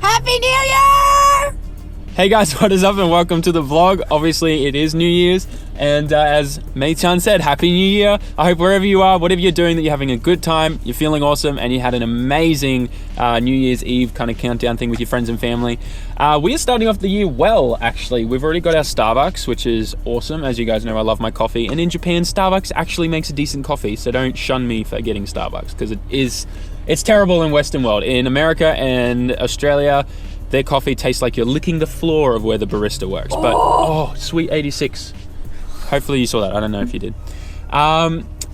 Happy New Year! Hey guys, what is up and welcome to the vlog. Obviously it is New Year's and as Mei-chan said, Happy New Year. I hope wherever you are, whatever you're doing, that you're having a good time, you're feeling awesome and you had an amazing New Year's Eve kind of countdown thing with your friends and family. We are starting off the year well, actually. We've already got our Starbucks, which is awesome. As you guys know, I love my coffee. And in Japan, Starbucks actually makes a decent coffee, so don't shun me for getting Starbucks because it's terrible in Western world. In America and Australia, their coffee tastes like you're licking the floor of where the barista works. But, oh, sweet 86. Hopefully you saw that. I don't know if you did.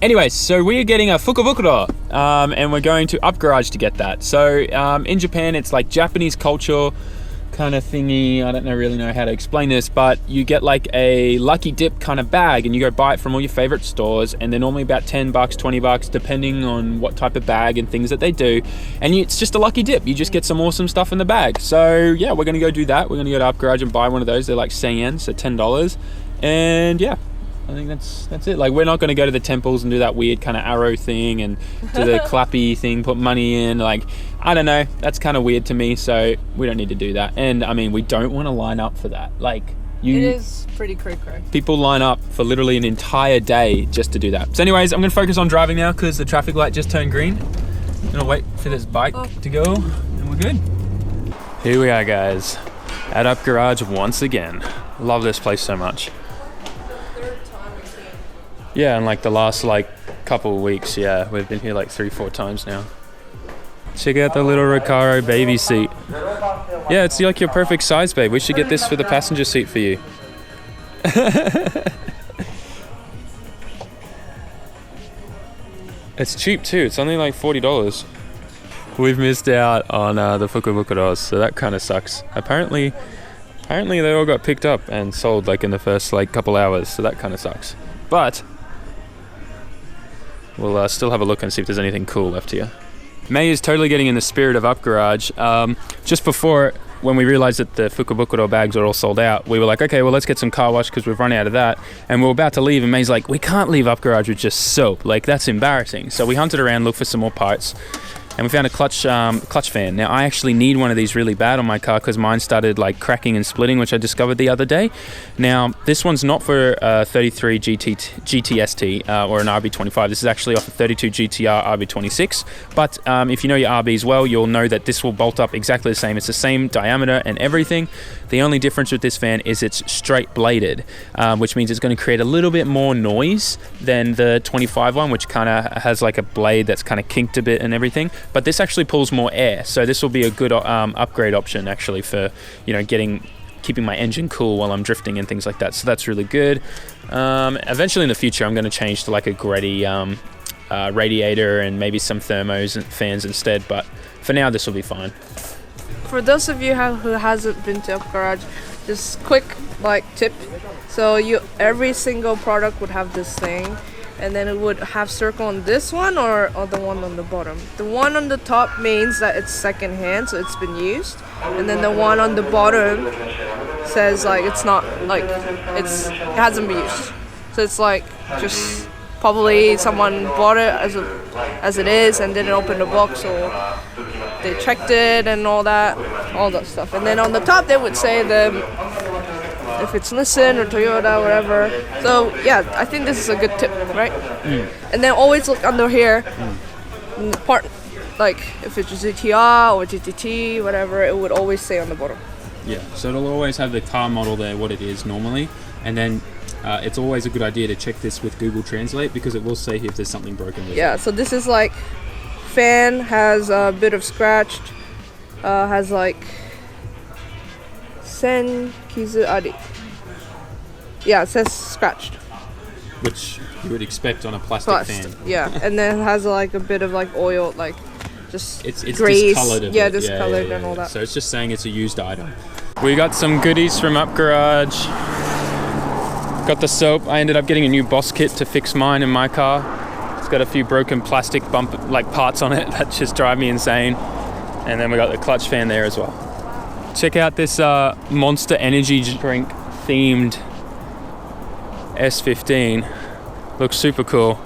Anyway, so we are getting a fukubukuro, and we're going to Up Garage to get that. So in Japan, it's like Japanese culture kind of thingy. I don't really know how to explain this, but you get like a lucky dip kind of bag and you go buy it from all your favorite stores, and they're normally about $10, $20, depending on what type of bag and things that they do. And it's just a lucky dip. You just get some awesome stuff in the bag. So yeah, we're gonna go do that. We're gonna go to Up Garage and buy one of those. They're like 10 yen, so $10. And yeah, I think that's it. Like, we're not going to go to the temples and do that weird kind of arrow thing and do the clappy thing, put money in. Like, I don't know. That's kind of weird to me, so we don't need to do that. And I mean, we don't want to line up for that. Like, it is pretty cray-cray. People line up for literally an entire day just to do that. So anyways, I'm going to focus on driving now because the traffic light just turned green. I'm going to wait for this bike to go and we're good. Here we are, guys, at Up Garage once again. Love this place so much. Yeah, in like the last like couple of weeks, yeah, we've been here like 3-4 times now. Check out the little Recaro baby seat. Yeah, it's like your perfect size, babe. We should get this for the passenger seat for you. It's cheap too. It's only like $40. We've missed out on the fukubukuros, so that kind of sucks. Apparently they all got picked up and sold like in the first like couple hours, so that kind of sucks. But we'll still have a look and see if there's anything cool left here. May is totally getting in the spirit of Up Garage. Just before, when we realized that the fukubukuro bags are all sold out, we were like, okay, well, let's get some car wash because we've run out of that. And we're about to leave, and May's like, we can't leave Up Garage with just soap. Like, that's embarrassing. So we hunted around, looked for some more parts, and we found a clutch fan. Now, I actually need one of these really bad on my car because mine started like cracking and splitting, which I discovered the other day. Now, this one's not for 33 GTST or an RB25. This is actually off a 32 GTR RB26. But if you know your RBs well, you'll know that this will bolt up exactly the same. It's the same diameter and everything. The only difference with this fan is it's straight bladed, which means it's going to create a little bit more noise than the 25 one, which kind of has like a blade that's kind of kinked a bit and everything. But this actually pulls more air, so this will be a good upgrade option actually for, you know, keeping my engine cool while I'm drifting and things like that. So that's really good. Eventually in the future, I'm going to change to like a Greddy radiator and maybe some thermos and fans instead. But for now, this will be fine. For those of you who hasn't been to Up Garage, just quick like tip. So every single product would have this thing. And then it would have circle on this one or the one on the bottom. The one on the top means that it's second hand, so it's been used. And then the one on the bottom says like it's not, like it hasn't been used. So it's like just probably someone bought it as it is and didn't open the box, or they checked it and all that stuff. And then on the top they would say if it's Nissan or Toyota, whatever. So yeah, I think this is a good tip, right? And then always look under here, part like if it's GTR or GTT, whatever, it would always say on the bottom. Yeah, so it'll always have the car model there, what it is normally, and then it's always a good idea to check this with Google Translate because it will say if there's something broken with it. Yeah, so this is like fan has a bit of scratched, has like Sen Kizu Ari. Yeah, it says scratched. Which you would expect on a plastic fan. Yeah, and then it has like a bit of like oil, like just it's grace. Discolored. Yeah, discolored and all that. So it's just saying it's a used item. We got some goodies from Up Garage. Got the soap. I ended up getting a new Boss kit to fix mine in my car. It's got a few broken plastic parts on it that just drive me insane. And then we got the clutch fan there as well. Check out this Monster Energy drink themed S15. Looks super cool.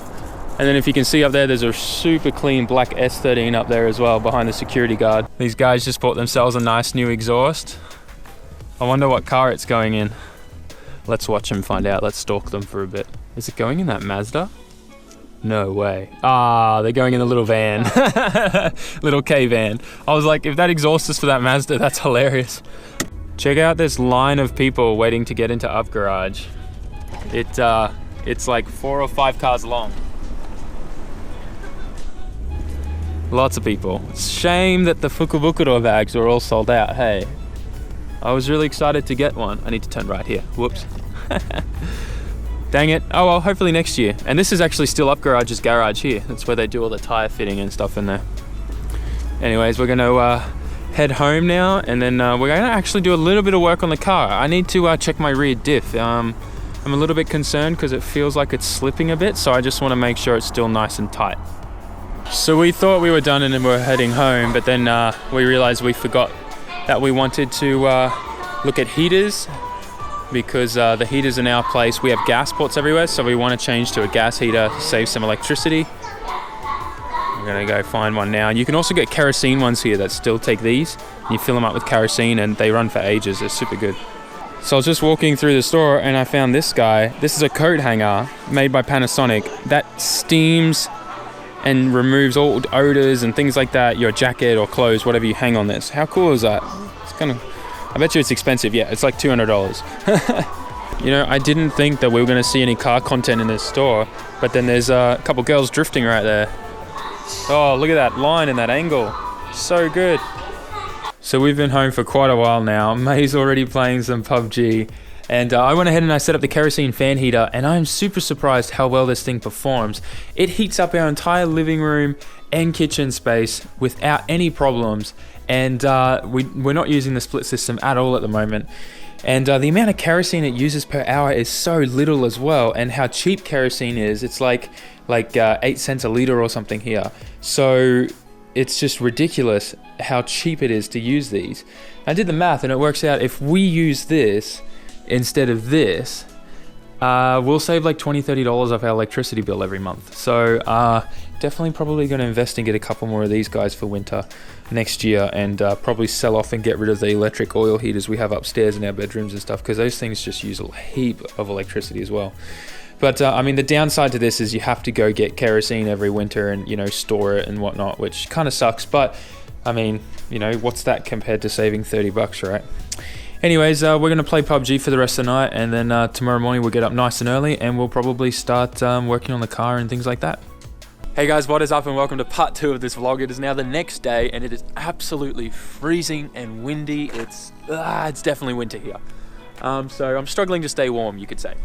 And then if you can see up there, there's a super clean black S13 up there as well behind the security guard. These guys just bought themselves a nice new exhaust. I wonder what car it's going in. Let's watch them find out. Let's stalk them for a bit. Is it going in that Mazda? No way. Ah, they're going in a little van. Little K van. I was like, if that exhaust is for that Mazda, that's hilarious. Check out this line of people waiting to get into Up Garage. It's like 4 or 5 cars long. Lots of people. It's a shame that the Fukubukuro bags are all sold out. Hey, I was really excited to get one. I need to turn right here. Whoops. Dang it. Oh well, hopefully next year. And this is actually still Up Garage's garage here. That's where they do all the tire fitting and stuff in there. Anyways, we're gonna head home now, and then we're gonna actually do a little bit of work on the car. I need to check my rear diff. I'm a little bit concerned because it feels like it's slipping a bit, so I just want to make sure it's still nice and tight. So we thought we were done and then we're heading home, but then we realized we forgot that we wanted to look at heaters, because the heaters in our place, we have gas ports everywhere, so we want to change to a gas heater to save some electricity. We're gonna go find one now. And you can also get kerosene ones here that still take these. You fill them up with kerosene and they run for ages. They're super good. So I was just walking through the store and I found this guy. This is a coat hanger made by Panasonic that steams and removes all odors and things like that, your jacket or clothes, whatever you hang on this. How cool is that? It's kind of, I bet you it's expensive. Yeah, it's like $200. You know, I didn't think that we were going to see any car content in this store, but then there's a couple girls drifting right there. Oh, look at that line and that angle. So good. So we've been home for quite a while now. May's already playing some PUBG. And I went ahead and I set up the kerosene fan heater, and I'm super surprised how well this thing performs. It heats up our entire living room and kitchen space without any problems. And we're not using the split system at all at the moment. And the amount of kerosene it uses per hour is so little as well. And how cheap kerosene is, it's like 8 cents a litre or something here. So it's just ridiculous how cheap it is to use these. I did the math and it works out, if we use this instead of this, we'll save like $20-30 off our electricity bill every month. So definitely probably going to invest and get a couple more of these guys for winter next year, and probably sell off and get rid of the electric oil heaters we have upstairs in our bedrooms and stuff, because those things just use a heap of electricity as well. But I mean, the downside to this is you have to go get kerosene every winter and, you know, store it and whatnot, which kind of sucks. But I mean, you know, what's that compared to saving $30, right? Anyways, we're going to play PUBG for the rest of the night, and then tomorrow morning we'll get up nice and early and we'll probably start working on the car and things like that. Hey guys, what is up, and welcome to part 2 of this vlog. It is now the next day and it is absolutely freezing and windy. It's definitely winter here. So I'm struggling to stay warm, you could say.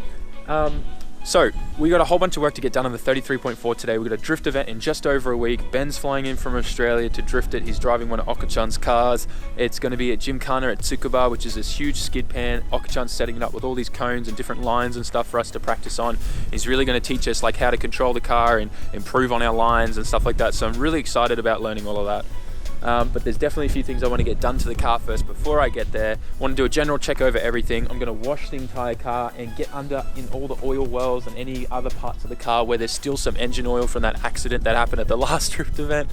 So we got a whole bunch of work to get done on the 33.4 today. We got a drift event in just over a week. Ben's flying in from Australia to drift it. He's driving one of Okachan's cars. It's going to be at Gymkhana at Tsukuba, which is this huge skid pan. Okachan's setting it up with all these cones and different lines and stuff for us to practice on. He's really going to teach us like how to control the car and improve on our lines and stuff like that. So I'm really excited about learning all of that. But there's definitely a few things I want to get done to the car first before I get there. I want to do a general check over everything. I'm going to wash the entire car and get under in all the oil wells and any other parts of the car where there's still some engine oil from that accident that happened at the last drift event.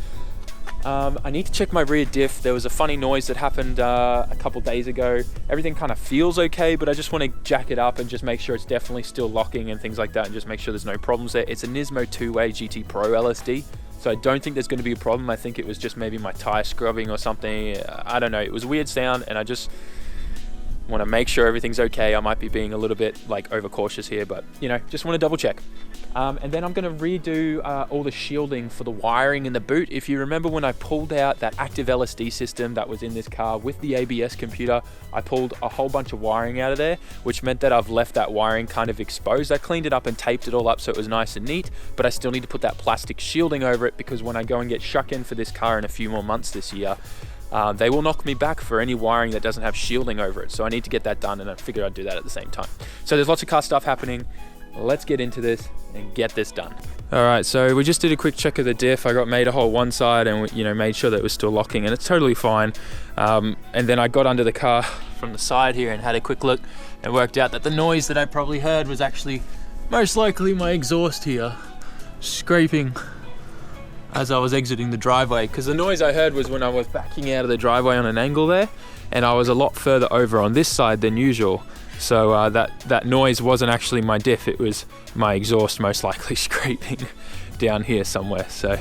I need to check my rear diff. There was a funny noise that happened a couple days ago. Everything kind of feels okay, but I just want to jack it up and just make sure it's definitely still locking and things like that, and just make sure there's no problems there. It's a Nismo 2-way GT Pro LSD. So I don't think there's going to be a problem. I think it was just maybe my tire scrubbing or something. I don't know. It was a weird sound, and I just want to make sure everything's okay. I might be being a little bit like overcautious here, but you know, just want to double check. And then I'm going to redo all the shielding for the wiring in the boot. If you remember when I pulled out that active LSD system that was in this car with the ABS computer, I pulled a whole bunch of wiring out of there, which meant that I've left that wiring kind of exposed. I cleaned it up and taped it all up so it was nice and neat, but I still need to put that plastic shielding over it, because when I go and get shuck in for this car in a few more months this year, they will knock me back for any wiring that doesn't have shielding over it. So I need to get that done, and I figured I'd do that at the same time. So there's lots of car stuff happening. Let's get into this and get this done. All right, so we just did a quick check of the diff. I got made a hole one side and made sure that it was still locking, and it's totally fine. And then I got under the car from the side here and had a quick look, and worked out that the noise that I probably heard was actually most likely my exhaust here. scraping as I was exiting the driveway, because the noise I heard was when I was backing out of the driveway on an angle there, and I was a lot further over on this side than usual. So that noise wasn't actually my diff, it was my exhaust most likely scraping down here somewhere. So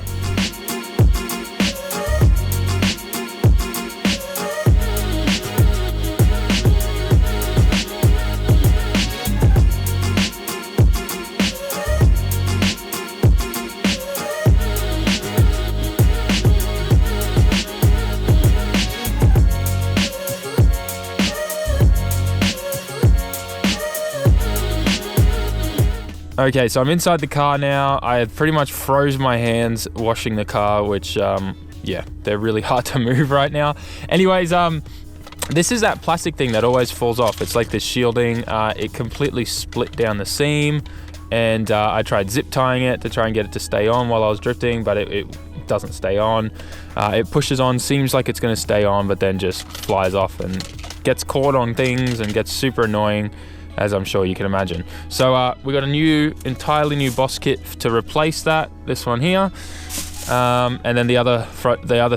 okay, so I'm inside the car now. I had pretty much froze my hands washing the car, which, yeah, they're really hard to move right now. Anyways, this is that plastic thing that always falls off. It's like this shielding. It completely split down the seam, and I tried zip tying it to try and get it to stay on while I was drifting, but it doesn't stay on. It pushes on, seems like it's going to stay on, but then just flies off and gets caught on things and gets super annoying, as I'm sure you can imagine. So we got a entirely new boss kit to replace that, this one here. And then the other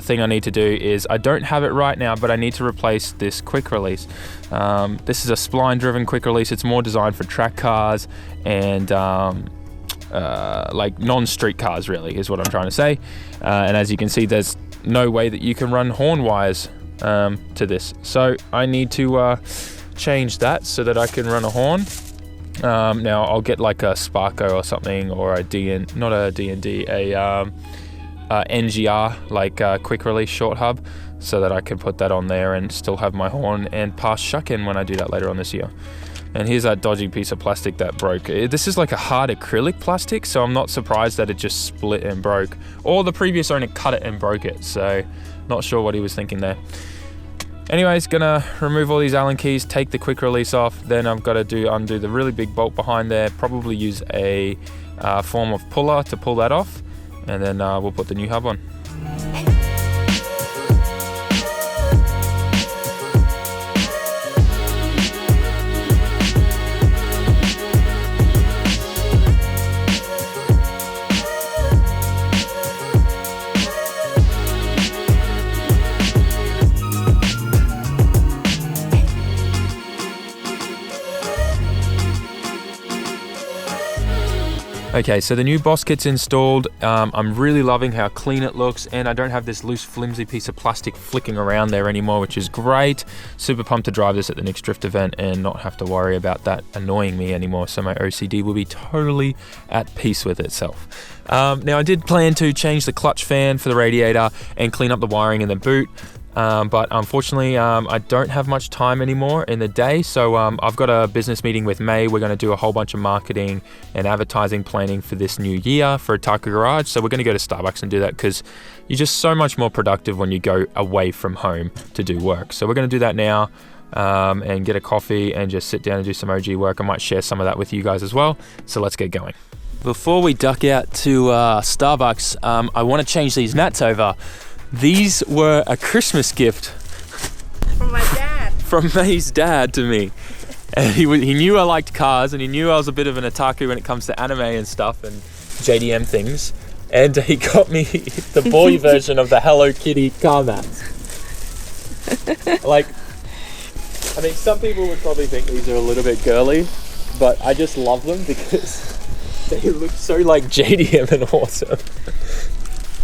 thing I need to do is, I don't have it right now, but I need to replace this quick release. This is a spline driven quick release. It's more designed for track cars and like non-street cars, really, is what I'm trying to say. And as you can see, there's no way that you can run horn wires to this. So I need to change that so that I can run a horn. Now I'll get like a Sparko or something, or a NGR, like quick release short hub, so that I can put that on there and still have my horn and pass shuck-in when I do that later on this year. And here's that dodgy piece of plastic that broke. This is like a hard acrylic plastic, so I'm not surprised that it just split and broke. Or the previous owner cut it and broke it, so not sure what he was thinking there. Anyways, gonna remove all these Allen keys, take the quick release off, then I've got to undo the really big bolt behind there, probably use a form of puller to pull that off, and then we'll put the new hub on. Okay, so the new boss kit's installed. I'm really loving how clean it looks, and I don't have this loose, flimsy piece of plastic flicking around there anymore, which is great. Super pumped to drive this at the next drift event and not have to worry about that annoying me anymore, so my OCD will be totally at peace with itself. Now, I did plan to change the clutch fan for the radiator and clean up the wiring in the boot. But unfortunately, I don't have much time anymore in the day, so I've got a business meeting with May. We're going to do a whole bunch of marketing and advertising planning for this new year for Ataka Garage, so we're going to go to Starbucks and do that, because you're just so much more productive when you go away from home to do work. So we're going to do that now, and get a coffee and just sit down and do some OG work. I might share some of that with you guys as well, so let's get going. Before we duck out to Starbucks, I want to change these mats over. These were a Christmas gift from my dad. From May's dad to me. And he knew I liked cars, and he knew I was a bit of an otaku when it comes to anime and stuff and JDM things. And he got me the boy version of the Hello Kitty car mats. Like, I mean, some people would probably think these are a little bit girly, but I just love them because they look so like JDM and awesome.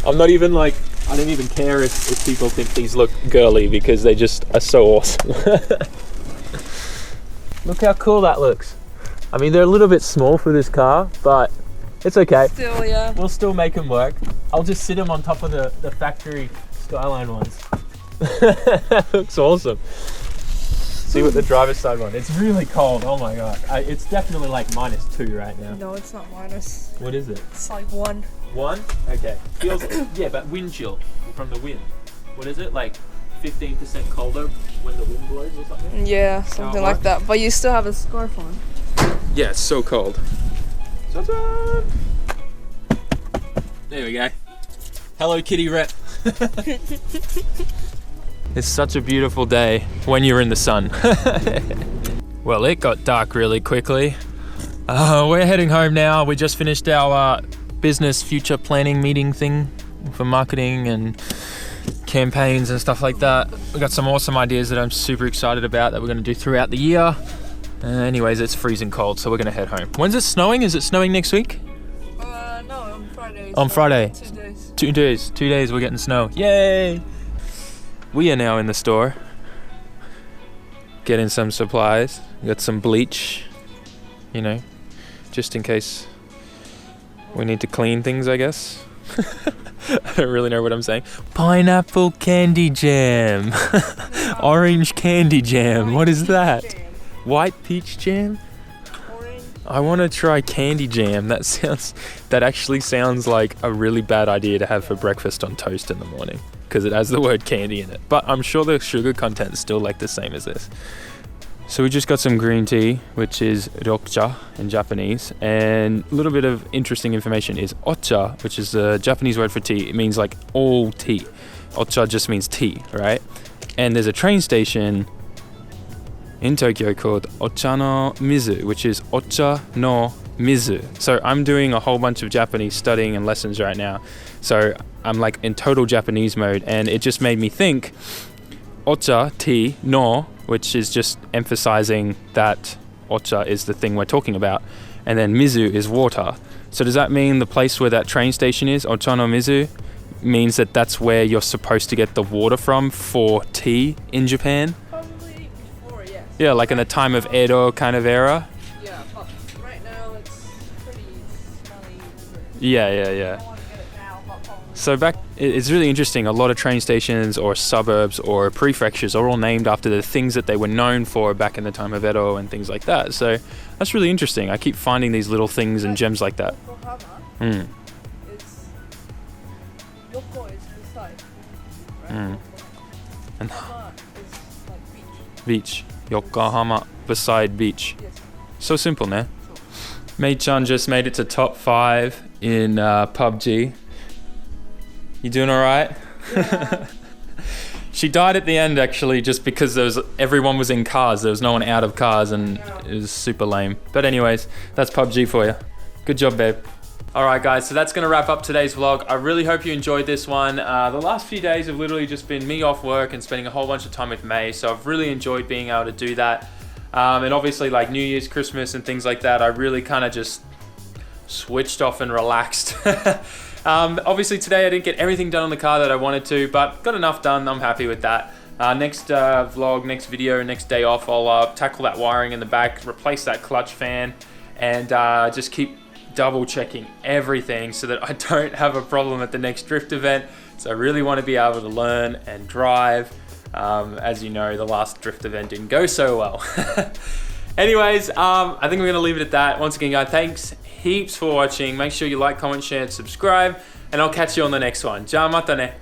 I'm not even like, I don't even care if people think these look girly, because they just are so awesome. Look how cool that looks. I mean, they're a little bit small for this car, but it's okay. Still, yeah. We'll still make them work. I'll just sit them on top of the factory Skyline ones. That looks awesome. See what the driver's side one. It's really cold. Oh my god. It's definitely like -2 right now. No, it's not minus. What is it? It's like 1. 1? Okay. Feels, yeah, but wind chill from the wind. What is it? Like 15% colder when the wind blows or something? Yeah, something like that. But you still have a scarf on. Yeah, it's so cold. There we go. Hello Kitty rep. It's such a beautiful day when you're in the sun. Well, it got dark really quickly. We're heading home now. We just finished our business future planning meeting thing for marketing and campaigns and stuff like that. We got some awesome ideas that I'm super excited about that we're going to do throughout the year. Anyways, it's freezing cold, so we're going to head home. When's it snowing? Is it snowing next week? No, on Friday. On Friday. 2 days. 2 days. 2 days we're getting snow. Yay! We are now in the store getting some supplies. We got some bleach, you know, just in case we need to clean things, I guess. I don't really know what I'm saying. Pineapple candy jam. Orange candy jam. What is that? White peach jam? Orange. I want to try candy jam. That actually sounds like a really bad idea to have for breakfast on toast in the morning, because it has the word candy in it. But I'm sure the sugar content is still like the same as this. So we just got some green tea, which is rokcha in Japanese. And a little bit of interesting information is ocha, which is the Japanese word for tea. It means like all tea. Ocha just means tea, right? And there's a train station in Tokyo called Ocha no Mizu, which is Ocha no Mizu. So I'm doing a whole bunch of Japanese studying and lessons right now. So I'm like in total Japanese mode, and it just made me think ocha, tea, no, which is just emphasizing that ocha is the thing we're talking about, and then mizu is water. So does that mean the place where that train station is, Ocha no Mizu, means that that's where you're supposed to get the water from for tea in Japan? Probably before, yes. Yeah, like in the time of Edo kind of era? Yeah, but right now it's pretty smelly. Yeah. I don't want to get it now, but probably. So it's really interesting. A lot of train stations or suburbs or prefectures are all named after the things that they were known for back in the time of Edo and things like that. So that's really interesting. I keep finding these little things and gems like that. Yokohama, it's Yoko is beside, right? And Hama is like beach. beach. Yokohama beside beach. Yes. So simple, man. Mei-chan just made it to top 5 in PUBG. You doing all right? Yeah. She died at the end actually, just because everyone was in cars. There was no one out of cars, and it was super lame. But anyways, that's PUBG for you. Good job, babe. All right, guys, so that's going to wrap up today's vlog. I really hope you enjoyed this one. The last few days have literally just been me off work and spending a whole bunch of time with May, so I've really enjoyed being able to do that. And obviously, like New Year's, Christmas, and things like that, I really kind of just switched off and relaxed. Obviously, today I didn't get everything done on the car that I wanted to, but got enough done. I'm happy with that. Next vlog, next video, next day off, I'll tackle that wiring in the back, replace that clutch fan, and just keep double checking everything so that I don't have a problem at the next drift event. So I really want to be able to learn and drive. As you know, the last drift event didn't go so well. Anyways, I think we're going to leave it at that. Once again, guys, thanks heaps for watching. Make sure you like, comment, share, and subscribe, and I'll catch you on the next one. Ja, mata ne.